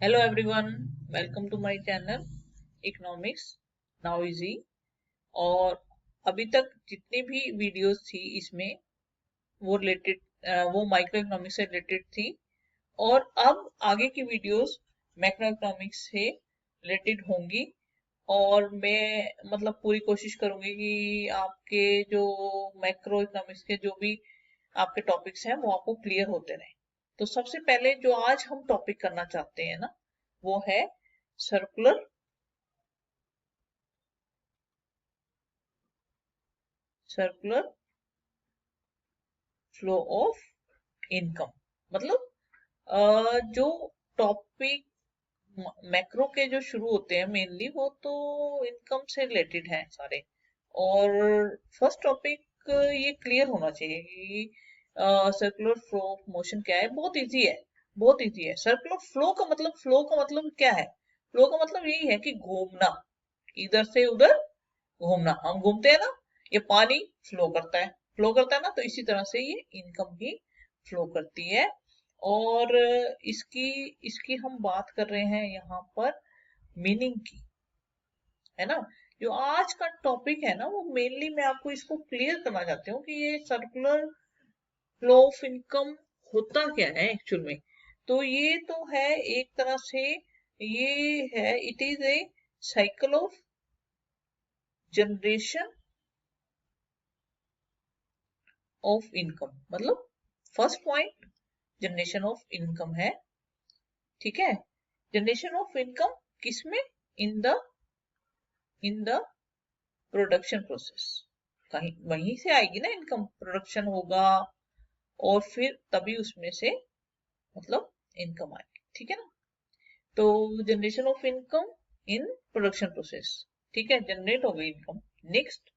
Hello everyone, welcome to my channel economics now easy. और अभी तक जितनी भी वीडियोस थी इसमें वो रिलेटेड वो माइक्रो इकोनॉमिक्स से रिलेटेड थी। और अब आगे की वीडियोस मैक्रो इकोनॉमिक्स से रिलेटेड होंगी। और मैं मतलब पूरी कोशिश करूंगी कि आपके जो मैक्रो इकोनॉमिक्स के जो भी आपके टॉपिक्स हैं वो आपको क्लियर होते रहे। तो सबसे पहले जो आज हम टॉपिक करना चाहते हैं ना, वो है circular circular flow of income. मतलब जो टॉपिक मैक्रो के जो शुरू होते हैं मेनली वो तो इनकम से रिलेटेड हैं सारे। और फर्स्ट टॉपिक ये क्लियर होना चाहिए कि सर्कुलर फ्लो ऑफ मोशन क्या है। बहुत इजी है, बहुत इजी है। सर्कुलर फ्लो का मतलब क्या है? फ्लो का मतलब यही है कि घूमना, इधर से उधर घूमना। हम घूमते हैं ना, ये पानी फ्लो करता है ना, तो इसी तरह से ये इनकम भी फ्लो करती है। और इसकी इसकी हम बात कर रहे हैं यहाँ पर मीनिंग की, है ना। जो आज का टॉपिक है ना वो मेनली मैं आपको इसको क्लियर करना चाहती हूँ कि ये सर्कुलर फ्लो ऑफ इनकम होता क्या है एक्चुअल में। तो ये तो है एक तरह से, ये है, it is a cycle of generation of income. मतलब first point generation of income है, ठीक है। जनरेशन ऑफ इनकम किसमें? In the production process. कहीं वहीं से आएगी ना इनकम, प्रोडक्शन होगा और फिर तभी उसमें से मतलब इनकम आएगी, ठीक है ना। तो generation of income in production process, ठीक है, जनरेट हो गई इनकम। नेक्स्ट,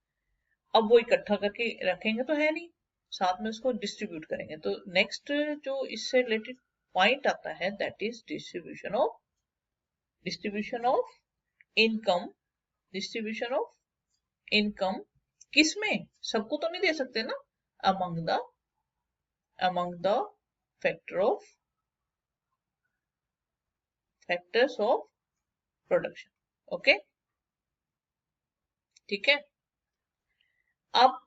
अब वो इकट्ठा करके रखेंगे तो है नहीं, साथ में उसको डिस्ट्रीब्यूट करेंगे। तो नेक्स्ट जो इससे रिलेटेड पॉइंट आता है that is distribution of income. Distribution of income किसमें? सबको तो नहीं दे सकते ना। Among the factor of factors of production. Okay, ठीक है। अब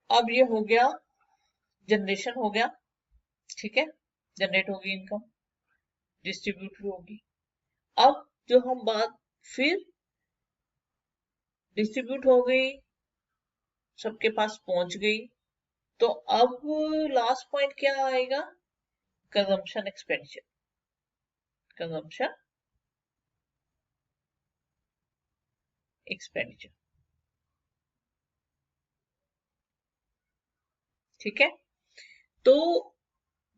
अब ये हो गया, जनरेशन हो गया, ठीक है। जनरेट होगी इनकम, डिस्ट्रीब्यूट भी होगी। अब जो हम बात, फिर डिस्ट्रीब्यूट हो गई, सबके पास पहुंच गई। तो अब लास्ट पॉइंट क्या आएगा? Consumption expenditure. कंजम्पशन एक्सपेंडिचर, ठीक है। तो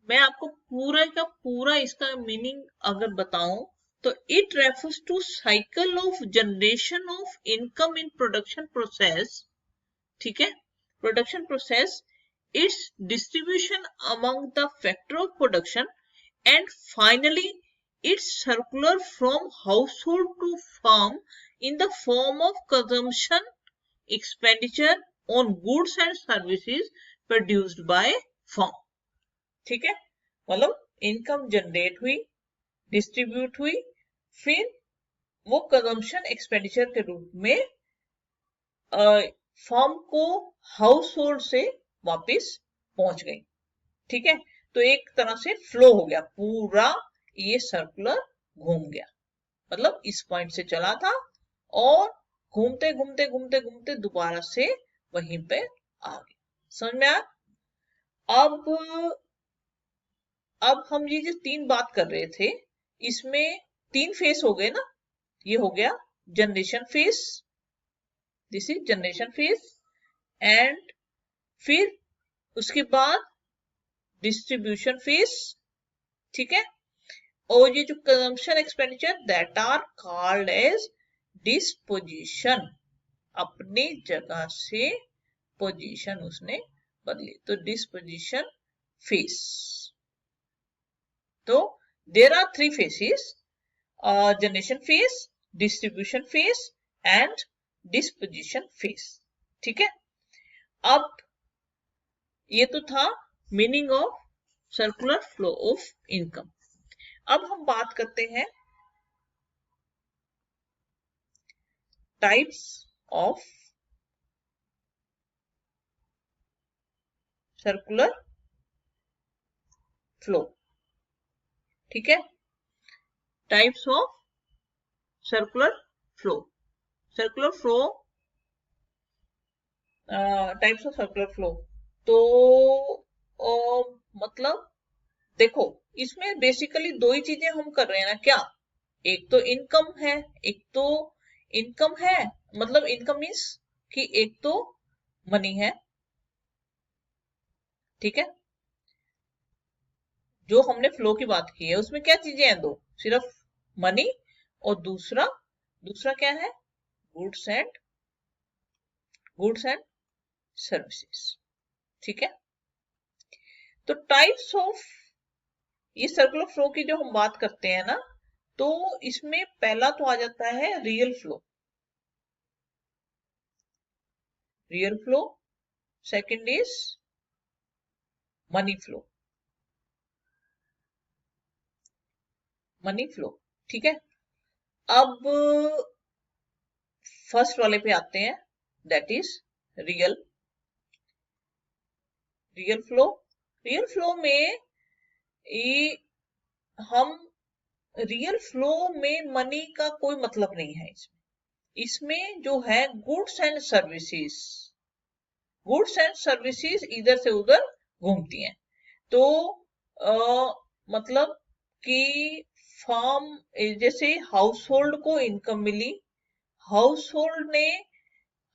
मैं आपको पूरा का पूरा इसका मीनिंग अगर बताऊं तो it refers to cycle of generation of income in production process, ठीक है। Production process, its distribution among the factor of production, and finally its circular from household to farm in the form of consumption expenditure on goods and services produced by farm, ठीक है। मतलब income generate हुई, distribute हुई, फिर वो consumption expenditure के रूप में फर्म को हाउस होल्ड से वापस पहुंच गई, ठीक है। तो एक तरह से फ्लो हो गया पूरा, ये सर्कुलर घूम गया। मतलब इस पॉइंट से चला था और घूमते घूमते घूमते घूमते दोबारा से वहीं पे आ गया। समझ में आया? अब अब हम ये जो तीन बात कर रहे थे, इसमें तीन फेस हो गए ना। ये हो गया generation face, this is generation face. And फिर उसके बाद डिस्ट्रीब्यूशन फेस, ठीक है। और ये जो consumption expenditure that are called as disposition. अपनी जगह से पोजीशन उसने बदली, तो डिस्पोजिशन फेस। तो there are three phases, generation phase, distribution phase and disposition phase, ठीक है। अब ये तो था meaning of circular flow of income. अब हम बात करते हैं टाइप्स ऑफ सर्कुलर फ्लो। ठीक है, types of circular flow. Circular flow, types of circular flow. तो मतलब देखो, इसमें बेसिकली दो ही चीजें हम कर रहे हैं ना क्या, एक तो इनकम है, एक तो इनकम है, मतलब इनकम मीन्स कि एक तो मनी है। ठीक है, जो हमने फ्लो की बात की है उसमें क्या चीजें हैं, दो, सिर्फ मनी और दूसरा दूसरा क्या है, गुड्स एंड सर्विसेज। ठीक है, तो टाइप्स ऑफ ये सर्कुलर फ्लो की जो हम बात करते हैं ना, तो इसमें पहला तो आ जाता है real flow. Real flow, second is money flow. Money flow, ठीक है। अब फर्स्ट वाले पे आते हैं, that is real real flow. Real flow में ये हम रियल फ्लो में मनी का कोई मतलब नहीं है इसमें। इसमें जो है गुड्स एंड सर्विसेज इधर से उधर घूमती हैं। तो मतलब कि फार्म, जैसे हाउस होल्ड को इनकम मिली, हाउस होल्ड ने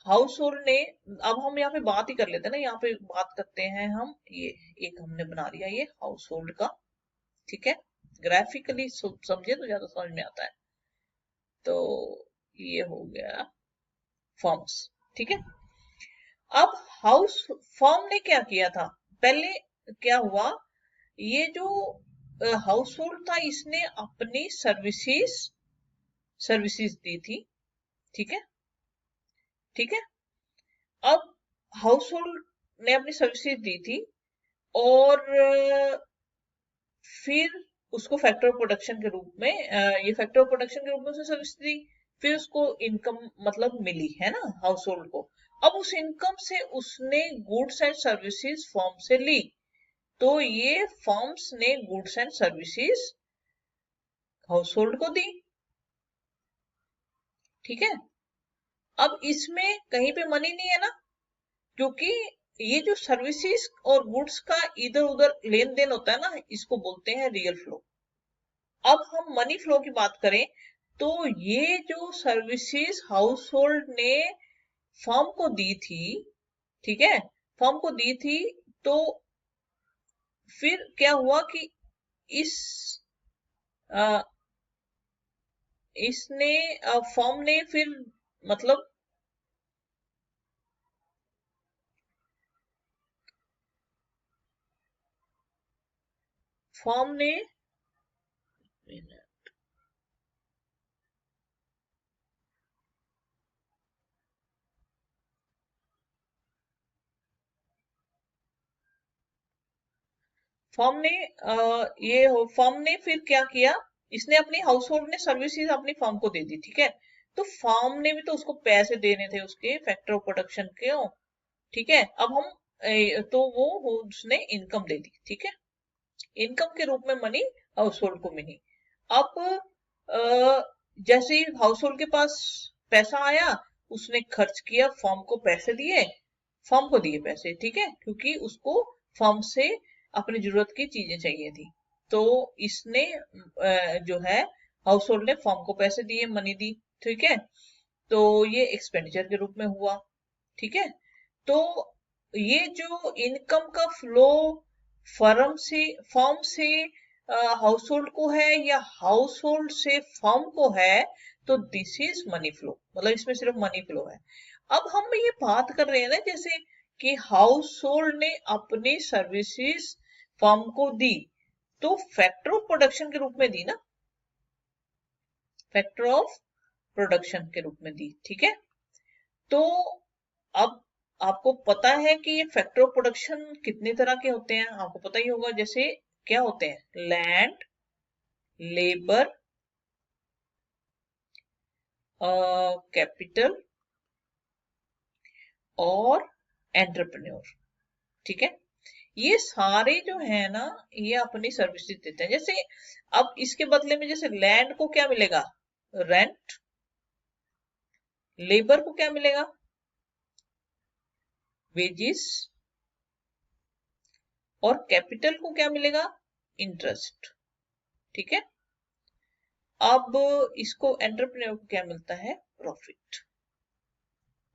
हाउस होल्ड ने अब हम यहाँ पे बात ही कर लेते हैं ना, यहाँ पे बात करते हैं हम, ये एक हमने बना लिया ये हाउस होल्ड का। ठीक है, ग्राफिकली समझे तो ज्यादा समझ में आता है। तो ये हो गया फॉर्म्स। ठीक है, अब हाउस फॉर्म ने क्या किया था, पहले क्या हुआ, ये जो हाउस होल्ड था इसने अपनी सर्विसेज दी थी। ठीक है, ठीक है। अब हाउस होल्ड ने अपनी सर्विसेज दी थी और फिर उसको फैक्टर ऑफ प्रोडक्शन के रूप में ये फैक्टर ऑफ प्रोडक्शन के रूप में उसने सर्विस दी, फिर उसको इनकम मतलब मिली है ना हाउस होल्ड को। अब उस इनकम से उसने गुड्स एंड सर्विसेज फर्म से ली, तो ये फर्म्स ने goods and services house hold को दी। ठीक है, अब इसमें कहीं पे मनी नहीं है ना, क्योंकि ये जो सर्विसेज और गुड्स का इधर उधर लेन देन होता है ना, इसको बोलते हैं रियल फ्लो। अब हम मनी फ्लो की बात करें, तो ये जो सर्विसेज हाउस होल्ड ने फर्म को दी थी, ठीक है, फर्म को दी थी, तो फिर क्या हुआ कि इस आ, इसने फर्म ने फिर मतलब फर्म ने फर्म ने फर्म ने फिर क्या किया, इसने अपनी हाउस होल्ड ने सर्विसेज अपनी फर्म को दे दी। ठीक है, तो फर्म ने भी तो उसको पैसे देने थे उसके फैक्टर ऑफ प्रोडक्शन के। ठीक है, अब हम तो वो उसने इनकम दे दी। ठीक है, इनकम के रूप में मनी हाउस होल्ड को मिली। अब जैसे ही हाउस होल्ड के पास पैसा आया, उसने खर्च किया, फर्म को पैसे दिए, फर्म को दिए पैसे। ठीक है, क्योंकि उसको फर्म से अपनी जरूरत की चीजें चाहिए थी, तो इसने जो है हाउस होल्ड ने फर्म को पैसे दिए, मनी दी। ठीक है, तो ये एक्सपेंडिचर के रूप में हुआ। ठीक है, तो ये जो इनकम का फ्लो फर्म से हाउस होल्ड को है या हाउस होल्ड से फर्म को है, तो दिस इज मनी फ्लो, मतलब इसमें सिर्फ मनी फ्लो है। अब हम ये बात कर रहे हैं ना, जैसे कि हाउस होल्ड ने अपनी सर्विसेज फर्म को दी, तो फैक्टर ऑफ प्रोडक्शन के रूप में दी ना, फैक्टर ऑफ प्रोडक्शन के रूप में दी। ठीक है, तो अब आपको पता है कि ये फैक्टर ऑफ प्रोडक्शन कितने तरह के होते हैं, आपको पता ही होगा। जैसे क्या होते हैं, लैंड, लेबर, कैपिटल और एंटरप्रेन्योर। ठीक है, ये सारे जो है ना, ये अपनी सर्विसेज देते हैं। जैसे अब इसके बदले में जैसे लैंड को क्या मिलेगा, रेंट। लेबर को क्या मिलेगा, वेजिस। और कैपिटल को क्या मिलेगा, इंटरेस्ट। ठीक है, अब इसको एंटरप्रेन्योर को क्या मिलता है, प्रॉफिट।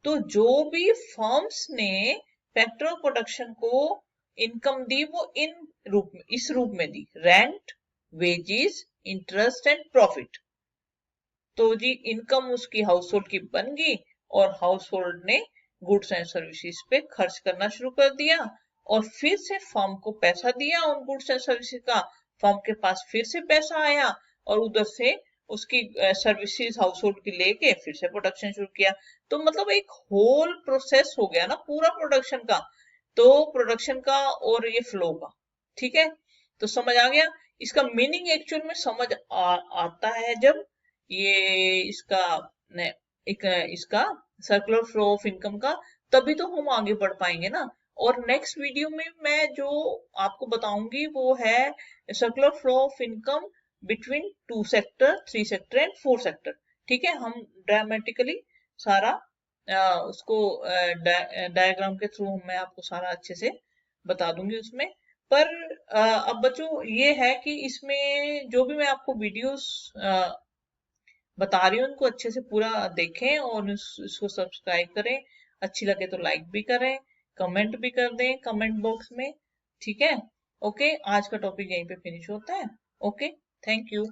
तो जो भी फर्म्स ने फैक्टर ऑफ प्रोडक्शन को इनकम दी, वो इन रूप में, इस रूप में दी, rent, wages, interest and profit. तो जी इनकम उसकी हाउस होल्ड की बन गई, और हाउस होल्ड ने गुड्स एंड सर्विसेज पे खर्च करना शुरू कर दिया, और फिर से फर्म को पैसा दिया उन गुड्स एंड सर्विसेज का, फर्म के पास फिर से पैसा आया, और उधर से उसकी सर्विसेज हाउस होल्ड की लेके फिर से प्रोडक्शन शुरू किया। तो मतलब एक होल प्रोसेस हो गया ना पूरा प्रोडक्शन का, तो प्रोडक्शन का और ये फ्लो का। ठीक है, तो समझ आ गया। इसका मीनिंग एक्चुअल में समझ आता है जब ये इसका ने, एक इसका सर्कुलर फ्लो ऑफ इनकम का, तभी तो हम आगे बढ़ पाएंगे ना। और नेक्स्ट वीडियो में मैं जो आपको बताऊंगी वो है circular flow of income between 2 sector, 3 sector and 4 sector. ठीक है, हम ड्रामेटिकली सारा उसको डायग्राम के थ्रू मैं आपको सारा अच्छे से बता दूंगी उसमें। पर अब बच्चों ये है कि इसमें जो भी मैं आपको वीडियोस बता रही हूँ उनको अच्छे से पूरा देखें, और इसको सब्सक्राइब करें। अच्छी लगे तो लाइक भी करें, कमेंट भी कर दें कमेंट बॉक्स में। ठीक है, ओके, आज का टॉपिक यहीं पे फिनिश होता है। Okay, thank you.